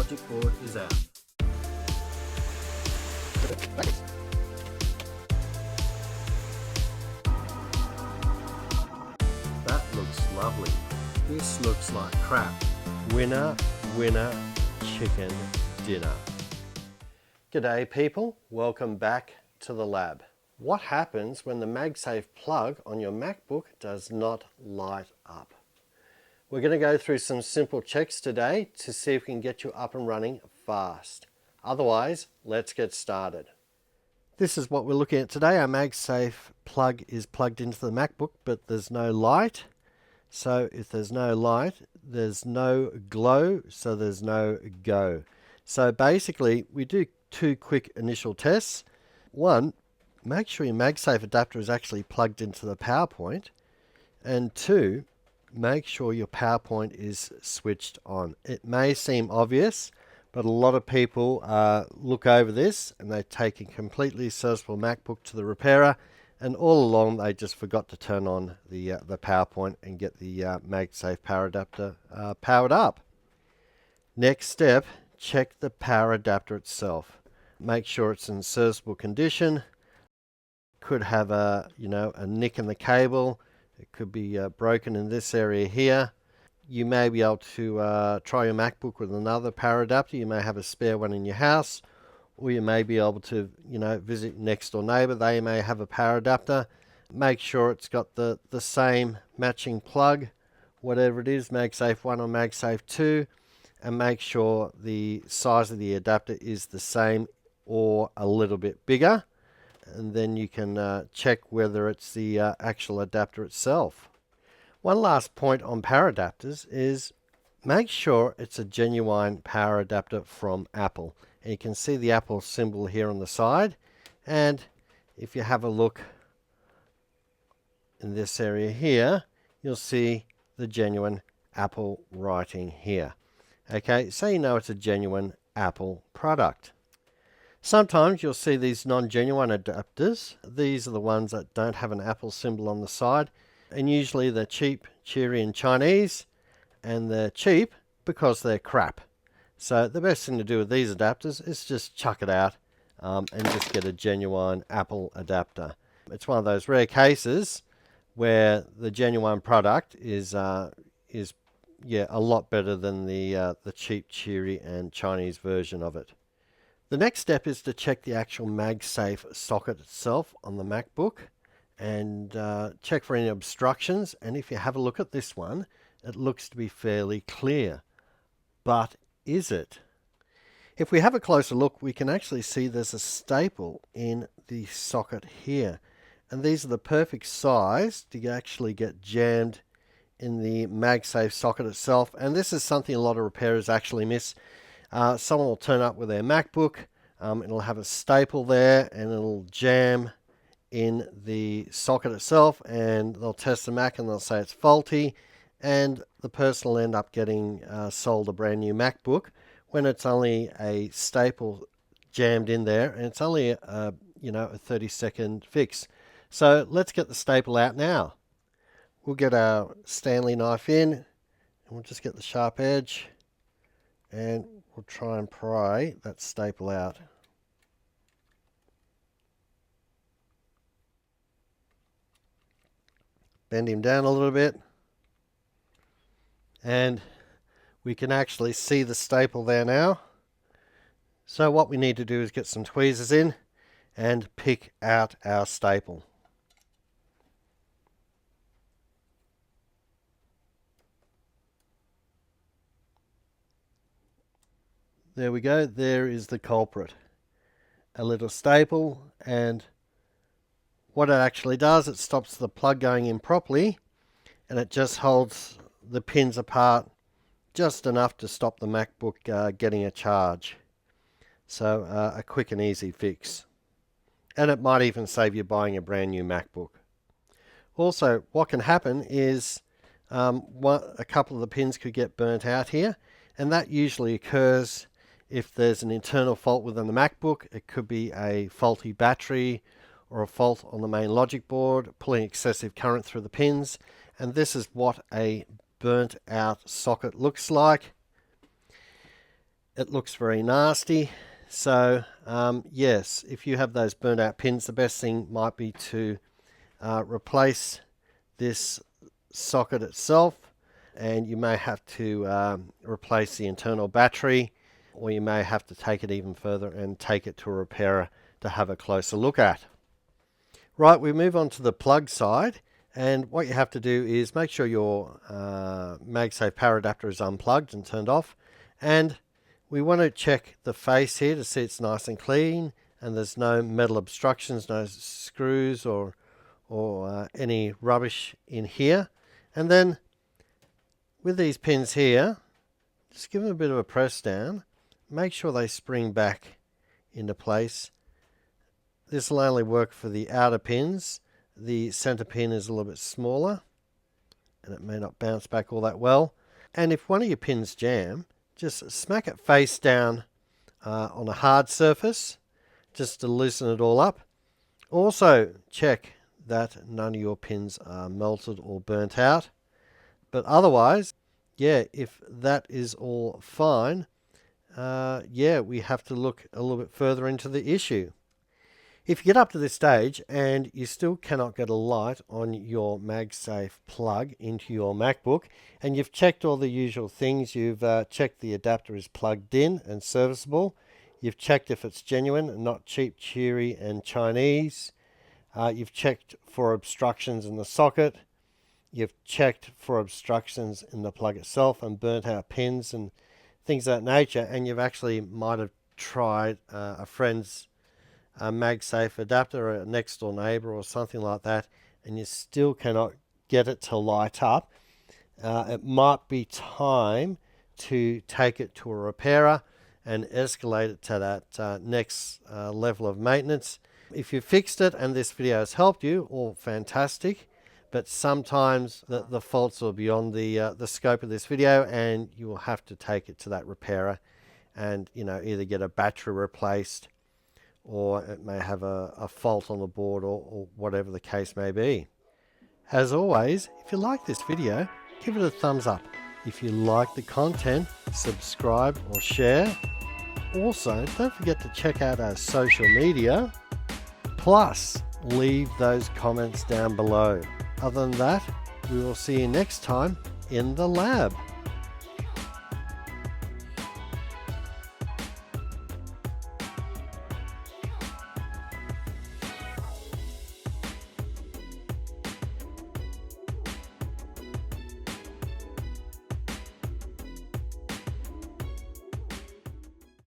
logic board is out. That looks lovely. This looks like crap. Winner, winner, chicken dinner. G'day people, welcome back to the lab. What happens when the Magsafe plug on your MacBook does not light up? We're going to go through some simple checks today to see if we can get you up and running fast. Otherwise, let's get started. This is what we're looking at today. Our Magsafe plug is plugged into the MacBook, but there's no light. So if there's no light, there's no glow, so there's no go. So basically, we do two quick initial tests. One, make sure your Magsafe adapter is actually plugged into the PowerPoint. And two, make sure your PowerPoint is switched on. It may seem obvious, but a lot of people look over this and they take a completely serviceable MacBook to the repairer, and all along they just forgot to turn on the PowerPoint and get the Magsafe power adapter powered up. Next step, check the power adapter itself. Make sure it's in serviceable condition. Could have a nick in the cable. It could be broken in this area here. You may be able to try your MacBook with another power adapter. You may have a spare one in your house, or you may be able to visit next door neighbor. They may have a power adapter. Make sure it's got the same matching plug, whatever it is, Magsafe 1 or Magsafe 2, and make sure the size of the adapter is the same or a little bit bigger, and then you can check whether it's the actual adapter itself. One last point on power adapters is make sure it's a genuine power adapter from Apple. And you can see the Apple symbol here on the side, and if you have a look in this area here, you'll see the genuine Apple writing here. Okay, so you know it's a genuine Apple product. Sometimes you'll see these non-genuine adapters. These are the ones that don't have an Apple symbol on the side, and usually they're cheap, cheery and Chinese, and they're cheap because they're crap. So the best thing to do with these adapters is just chuck it out and just get a genuine Apple adapter. It's one of those rare cases where the genuine product is a lot better than the cheap, cheery and Chinese version of it. The next step is to check the actual Magsafe socket itself on the MacBook and check for any obstructions. And if you have a look at this one, it looks to be fairly clear. But is it? If we have a closer look, we can actually see there's a staple in the socket here. And these are the perfect size to actually get jammed in the Magsafe socket itself. And this is something a lot of repairers actually miss. Someone will turn up with their MacBook, it'll have a staple there and it'll jam in the socket itself, and they'll test the Mac and they'll say it's faulty, and the person will end up getting sold a brand new MacBook when it's only a staple jammed in there, and it's only a 30-second fix. So let's get the staple out now. We'll get our Stanley knife in and we'll just get the sharp edge, and we'll try and pry that staple out. Bend him down a little bit, and we can actually see the staple there now. So what we need to do is get some tweezers in and pick out our staple. There we go, there is the culprit. A little staple, and what it actually does, it stops the plug going in properly, and it just holds the pins apart just enough to stop the MacBook getting a charge. So a quick and easy fix. And it might even save you buying a brand new MacBook. Also, what can happen is a couple of the pins could get burnt out here, and that usually occurs if there's an internal fault within the MacBook. It could be a faulty battery or a fault on the main logic board, pulling excessive current through the pins. And this is what a burnt out socket looks like. it looks very nasty. So yes, if you have those burnt out pins, the best thing might be to replace this socket itself, and you may have to replace the internal battery, or you may have to take it even further and take it to a repairer to have a closer look at. Right, we move on to the plug side, and what you have to do is make sure your Magsafe power adapter is unplugged and turned off, and we want to check the face here to see it's nice and clean and there's no metal obstructions, no screws or any rubbish in here. And then with these pins here, just give them a bit of a press down, make sure they spring back into place. This will only work for the outer pins. The center pin is a little bit smaller and it may not bounce back all that well. And if one of your pins jam, just smack it face down on a hard surface just to loosen it all up. Also check that none of your pins are melted or burnt out. But otherwise, yeah, if that is all fine, yeah, we have to look a little bit further into the issue. If you get up to this stage and you still cannot get a light on your Magsafe plug into your MacBook, and you've checked all the usual things, you've checked the adapter is plugged in and serviceable, you've checked if it's genuine and not cheap, cheery and Chinese, you've checked for obstructions in the socket, you've checked for obstructions in the plug itself and burnt out pins and things of that nature, and you've actually might have tried a friend's Magsafe adapter, or a next door neighbor or something like that, and you still cannot get it to light up, it might be time to take it to a repairer and escalate it to that next level of maintenance. If you fixed it and this video has helped you, all fantastic, but sometimes the faults are beyond the scope of this video, and you will have to take it to that repairer and either get a battery replaced, or it may have a fault on the board, or whatever the case may be. As always, if you like this video, give it a thumbs up. If you like the content, subscribe or share. Also, don't forget to check out our social media, plus leave those comments down below. Other than that, we will see you next time in the lab.